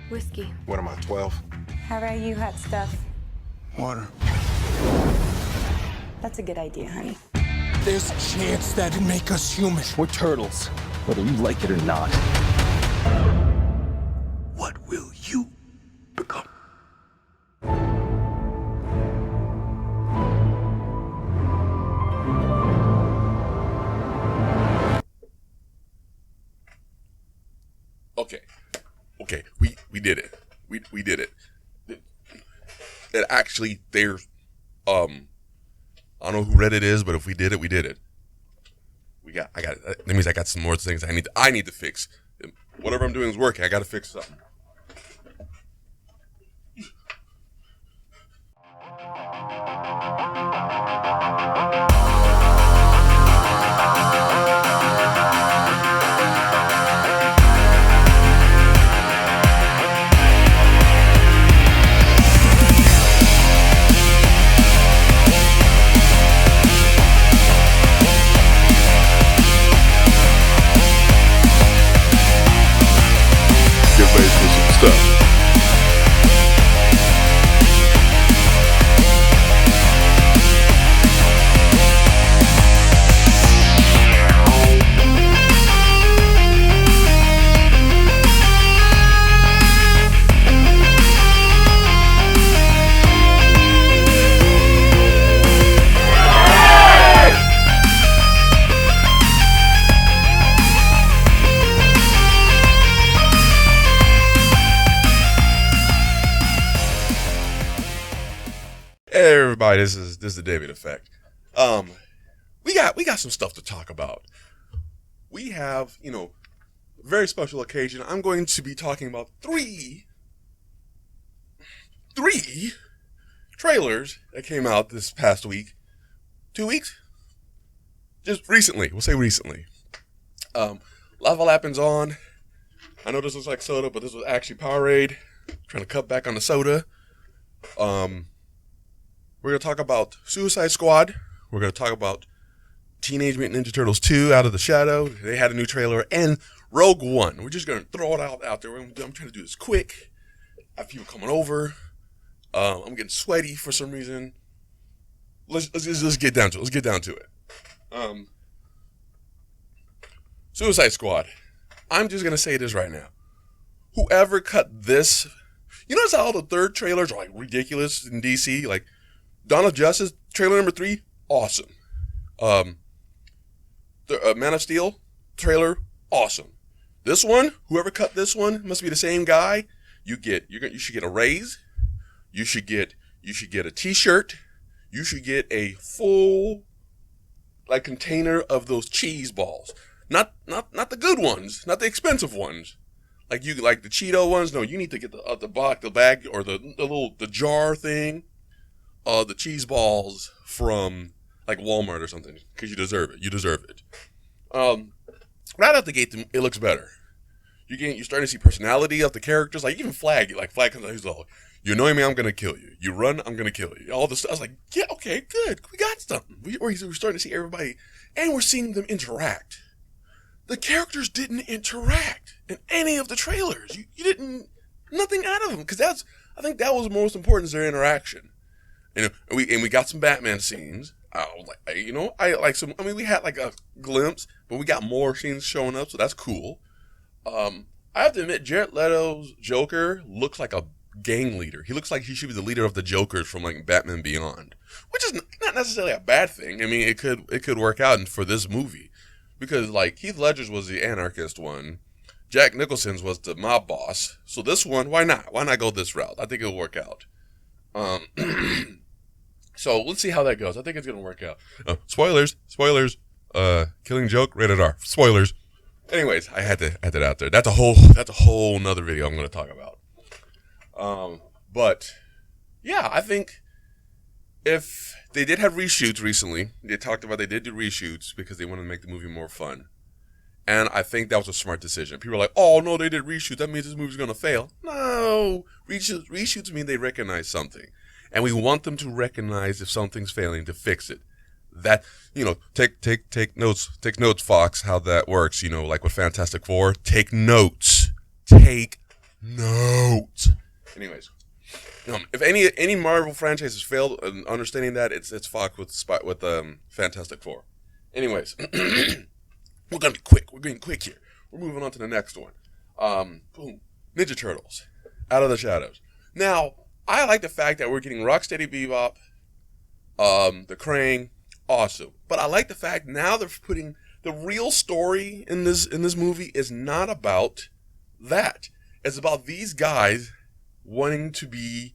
Whiskey. What am I, 12? How about you, hot stuff? Water. That's a good idea, honey. There's a chance that'd make us human. We're turtles, whether you like it or not. What will you become? Okay, we did it. We did it. It actually, there's, I don't know who Reddit is, but if we did it, we did it. I got it. That means I got some more things I need to fix. Whatever I'm doing is working. I got to fix something. Get ready for some stuff. Hey everybody, this is the David Effect. We got some stuff to talk about. We have, a very special occasion. I'm going to be talking about three trailers that came out this past week. 2 weeks? Just recently. We'll say recently. Lava Lappin's on. I know this looks like soda, but this was actually Powerade. Trying to cut back on the soda. We're going to talk about Suicide Squad. We're going to talk about Teenage Mutant Ninja Turtles 2, Out of the Shadow. They had a new trailer. And Rogue One. We're just going to throw it out there. I'm trying to do this quick. I have people coming over. I'm getting sweaty for some reason. Let's get down to it. Let's get down to it. Suicide Squad. I'm just going to say this right now. Whoever cut this... You notice how all the third trailers are like ridiculous in DC? Like, Dawn of Justice, trailer number 3, awesome. The Man of Steel, trailer, awesome. This one, whoever cut this one, must be the same guy. You should get a raise. You should get a T-shirt. You should get a full container of those cheese balls. Not the good ones, not the expensive ones. Like the Cheeto ones. No, you need to get the bag or the jar thing. The cheese balls from like Walmart or something, because you deserve it. You deserve it. Right out the gate, it looks better. You're starting to see personality of the characters. Like even Flag comes out, he's all, "You annoy me, I'm gonna kill you. You run, I'm gonna kill you." All this stuff. I was like, yeah, okay, good. We got something. We're starting to see everybody, and we're seeing them interact. The characters didn't interact in any of the trailers. You didn't, nothing out of them, because I think that was most important, is their interaction. And we got some Batman scenes. We had like a glimpse, but we got more scenes showing up, so that's cool. I have to admit, Jared Leto's Joker looks like a gang leader. He looks like he should be the leader of the Jokers from like Batman Beyond, which is not necessarily a bad thing. I mean, it could work out for this movie, because like Heath Ledger's was the anarchist one, Jack Nicholson's was the mob boss. So this one, why not? Why not go this route? I think it'll work out. So let's see how that goes. I think it's gonna work out. Spoilers. Killing Joke, rated R. Spoilers. Anyways, I had that out there. That's a whole nother video I'm gonna talk about. But yeah, I think if they did have reshoots recently, they talked about they did do reshoots because they wanted to make the movie more fun. And I think that was a smart decision. People are like, "Oh no, they did reshoots. That means this movie's gonna fail." No, reshoots mean they recognize something. And we want them to recognize if something's failing to fix it. That, take notes, Fox, how that works. Like with Fantastic Four, take notes. Take notes. Anyways, if any Marvel franchise has failed in understanding that, it's Fox with Fantastic Four. Anyways, we're gonna be quick. We're getting quick here. We're moving on to the next one. Boom, Ninja Turtles, Out of the Shadows. Now, I like the fact that we're getting Rocksteady Bebop, the Krang, awesome. But I like the fact now they're putting the real story in this movie is not about that. It's about these guys wanting to be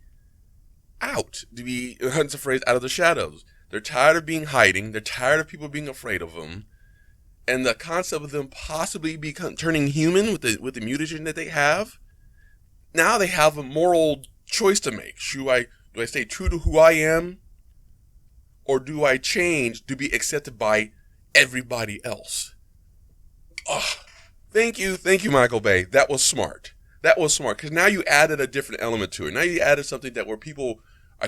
out, to be, hence the phrase, out of the shadows. They're tired of being hiding. They're tired of people being afraid of them. And the concept of them possibly turning human with the mutation that they have. Now they have a moral choice to make. Do I stay true to who I am? Or do I change to be accepted by everybody else? Oh, thank you, Michael Bay. That was smart. Because now you added a different element to it. Now you added something where people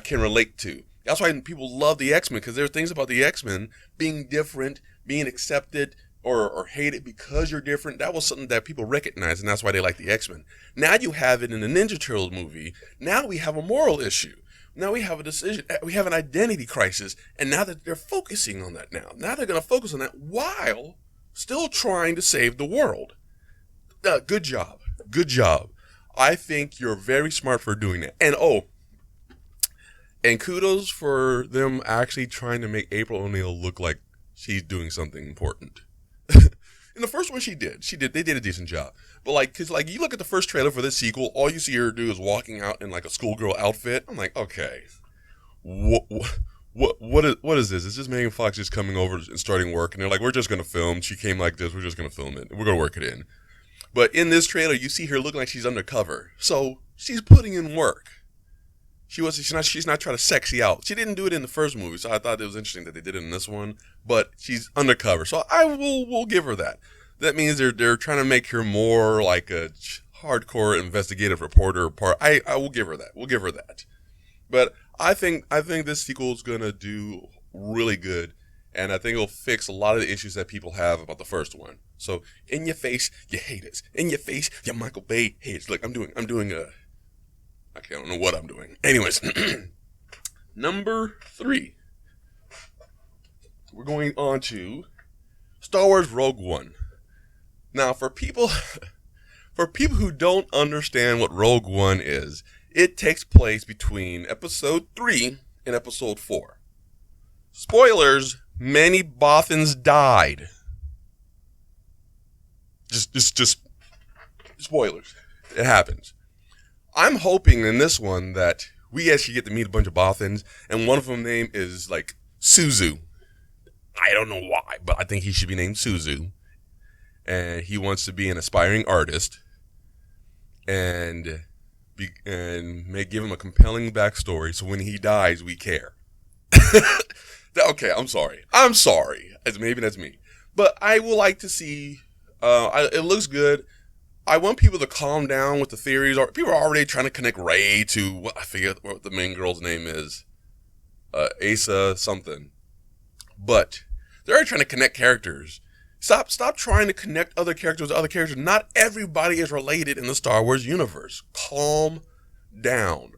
can relate to. That's why people love the X-Men, because there are things about the X-Men being different, being accepted or hated because you're different. That was something that people recognize, and that's why they like the X-Men. Now you have it in the Ninja Turtles movie. Now we have a moral issue. Now we have a decision. We have an identity crisis, and now that they're focusing on that now. Now they're going to focus on that while still trying to save the world. Good job. Good job. I think you're very smart for doing that. And kudos for them actually trying to make April O'Neil look like she's doing something important. In the first one, they did a decent job. But because you look at the first trailer for this sequel, all you see her do is walking out in like a schoolgirl outfit. I'm like, okay, what is this? Is this Megan Fox just coming over and starting work? And they're like, we're just gonna film. She came like this. We're just gonna film it. We're gonna work it in. But in this trailer, you see her looking like she's undercover. So she's putting in work. She's not trying to sexy out. She didn't do it in the first movie, so I thought it was interesting that they did it in this one. But she's undercover, so I will give her that. That means they're trying to make her more like a hardcore investigative reporter part. I will give her that. We'll give her that. But I think this sequel is gonna do really good, and I think it'll fix a lot of the issues that people have about the first one. So in your face, you haters. In your face, you Michael Bay haters. Look, I'm doing a. I don't know what I'm doing. Anyways, number 3. We're going on to Star Wars Rogue One. Now, for people who don't understand what Rogue One is, it takes place between Episode 3 and Episode 4. Spoilers: many Bothans died. Just spoilers. It happens. I'm hoping in this one that we actually get to meet a bunch of Bothans, and one of them name is like Suzu. I don't know why, but I think he should be named Suzu. And he wants to be an aspiring artist, and may give him a compelling backstory, so when he dies, we care. Okay, I'm sorry. Maybe that's me, but I would like to see. It looks good. I want people to calm down with the theories. People are already trying to connect Rey to I forget what the main girl's name is, Asa something. But they're already trying to connect characters. Stop trying to connect other characters to other characters. Not everybody is related in the Star Wars universe. Calm down.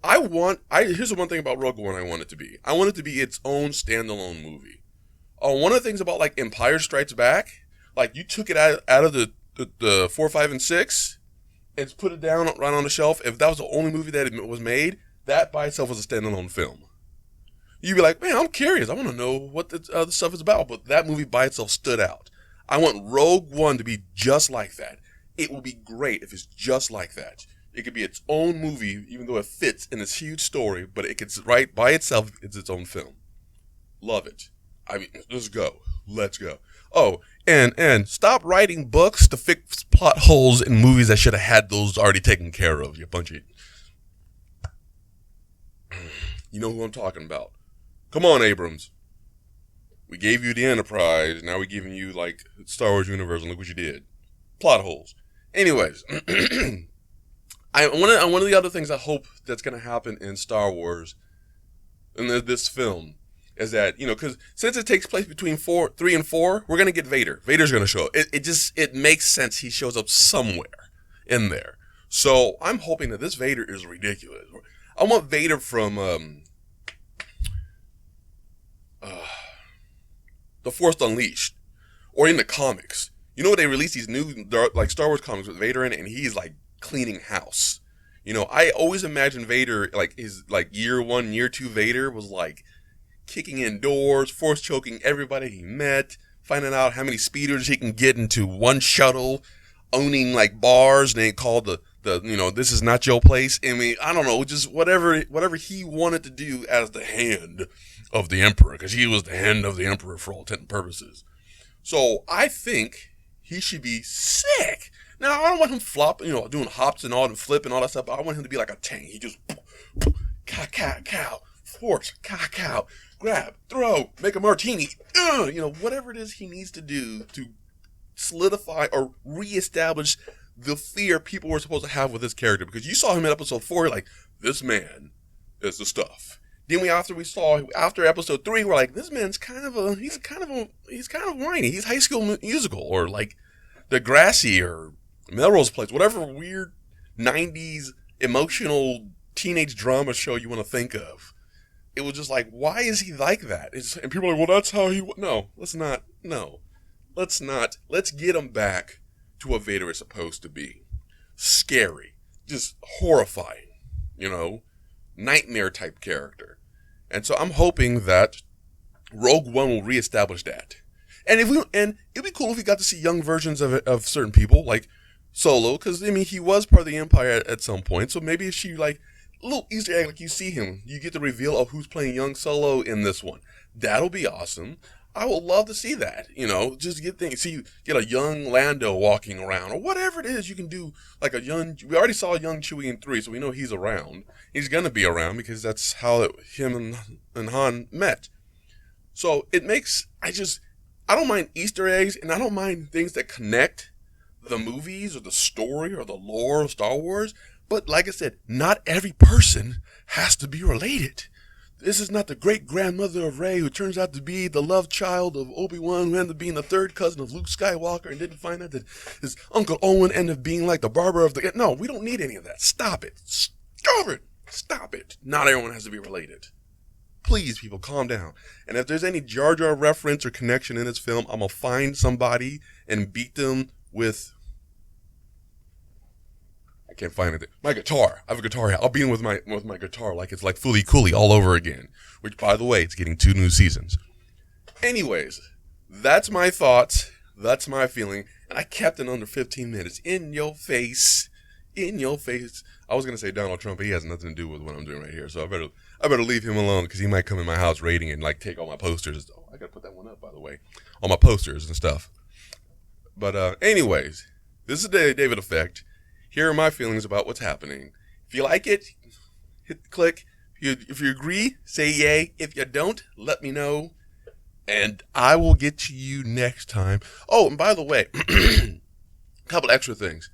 Here's the one thing about Rogue One I want it to be. I want it to be its own standalone movie. One of the things about like Empire Strikes Back, like you took it out of the 4, 5, and 6, and put it down right on the shelf. If that was the only movie that it was made, that by itself was a standalone film. You'd be like, man, I'm curious. I want to know what the other stuff is about. But that movie by itself stood out. I want Rogue One to be just like that. It will be great if it's just like that. It could be its own movie, even though it fits in this huge story, but it gets right by itself. It's its own film. Love it. I mean, let's go. Oh, and stop writing books to fix plot holes in movies that should have had those already taken care of. You bunch of... You know who I'm talking about. Come on, Abrams. We gave you the Enterprise. Now we're giving you, like, Star Wars universe, and look what you did. Plot holes. Anyways, one of the other things I hope that's going to happen in Star Wars, in this film, is that, because since it takes place between 3 and 4, we're going to get Vader. Vader's going to show up. It makes sense he shows up somewhere in there. So I'm hoping that this Vader is ridiculous. I want Vader from The Force Unleashed, or in the comics. You know, they release these new like Star Wars comics with Vader in it, and he's like cleaning house. You know, I always imagine Vader, like his like year 1, year 2 Vader was like kicking in doors, force choking everybody he met, finding out how many speeders he can get into one shuttle, owning like bars, and they called the this is not your place. I mean, I don't know, just whatever he wanted to do as the hand of the Emperor, because he was the hand of the Emperor for all intent and purposes. So I think he should be sick. Now, I don't want him flopping, doing hops and all and flipping all that stuff, but I want him to be like a tank. He just cow, force, cow, grab, throw, make a martini, whatever it is he needs to do to solidify or reestablish the fear people were supposed to have with this character. Because you saw him in episode 4, like, this man is the stuff. Then after episode 3, we're like, this man's he's kind of whiny. He's High School Musical, or like Degrassi, or Melrose Place, whatever weird 90s emotional teenage drama show you want to think of. It was just like, why is he like that? And people are like, well, that's how he... No, let's not. No. Let's not. Let's get him back to what Vader is supposed to be. Scary. Just horrifying. Nightmare type character. And so I'm hoping that Rogue One will reestablish that. And it'd be cool if we got to see young versions of certain people, like Solo, because he was part of the Empire at some point. So maybe if she like a little Easter egg, like you see him, you get the reveal of who's playing young Solo in this one. That'll be awesome. I would love to see that. Just get a young Lando walking around, or whatever it is you can do. Like we already saw a young Chewie in 3, so we know he's around. He's gonna be around because that's how him and Han met. So it makes I don't mind Easter eggs, and I don't mind things that connect the movies or the story or the lore of Star Wars. But like I said, not every person has to be related. This is not the great-grandmother of Rey who turns out to be the love child of Obi-Wan, who ended up being the third cousin of Luke Skywalker, and didn't find out that his Uncle Owen ended up being like the barber of the... No, we don't need any of that. Stop it. Stop it. Stop it. Not everyone has to be related. Please, people, calm down. And if there's any Jar Jar reference or connection in this film, I'm going to find somebody and beat them with... I can't find it. My guitar. I have a guitar. I'll be in with my guitar like it's like Fooly Cooly all over again. Which, by the way, it's getting 2 new seasons. Anyways, that's my thoughts. That's my feeling. And I kept it under 15 minutes. In your face. In your face. I was going to say Donald Trump, but he has nothing to do with what I'm doing right here. So I better leave him alone, because he might come in my house raiding and like take all my posters. Oh, I got to put that one up, by the way. All my posters and stuff. But anyways, this is the David Effect. Here are my feelings about what's happening. If you like it, hit click. If you agree, say yay. If you don't, let me know. And I will get to you next time. Oh, and by the way, a couple extra things.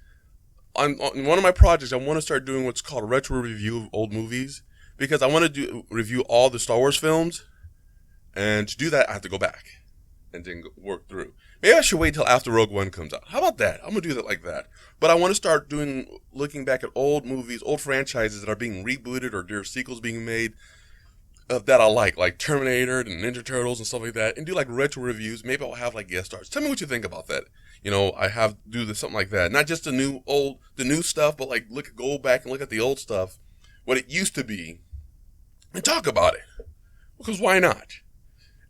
On one of my projects, I want to start doing what's called a retro review of old movies. Because I want to review all the Star Wars films. And to do that, I have to go back and then work through. Maybe I should wait till after Rogue One comes out. How about that? I'm going to do that like that. But I want to start looking back at old movies, old franchises that are being rebooted or there are sequels being made that I like Terminator and Ninja Turtles and stuff like that, and do like retro reviews. Maybe I'll have like guest stars. Tell me what you think about that. Something like that. Not just the new stuff, but like go back and look at the old stuff, what it used to be, and talk about it. Because why not?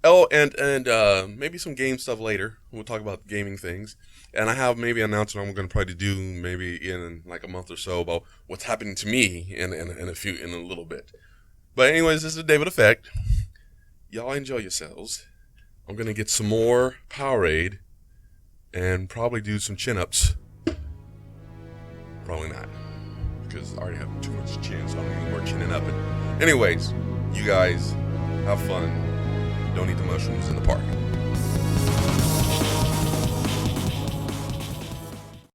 Oh, and maybe some game stuff later. We'll talk about gaming things. And I have maybe an announcement I'm going to probably do maybe in like a month or so about what's happening to me in a little bit. But anyways, this is the David Effect. Y'all enjoy yourselves. I'm going to get some more Powerade and probably do some chin-ups. Probably not, because I already have too much chin, so I don't need more chinning up. Anyways, you guys have fun. Don't eat the mushrooms in the park.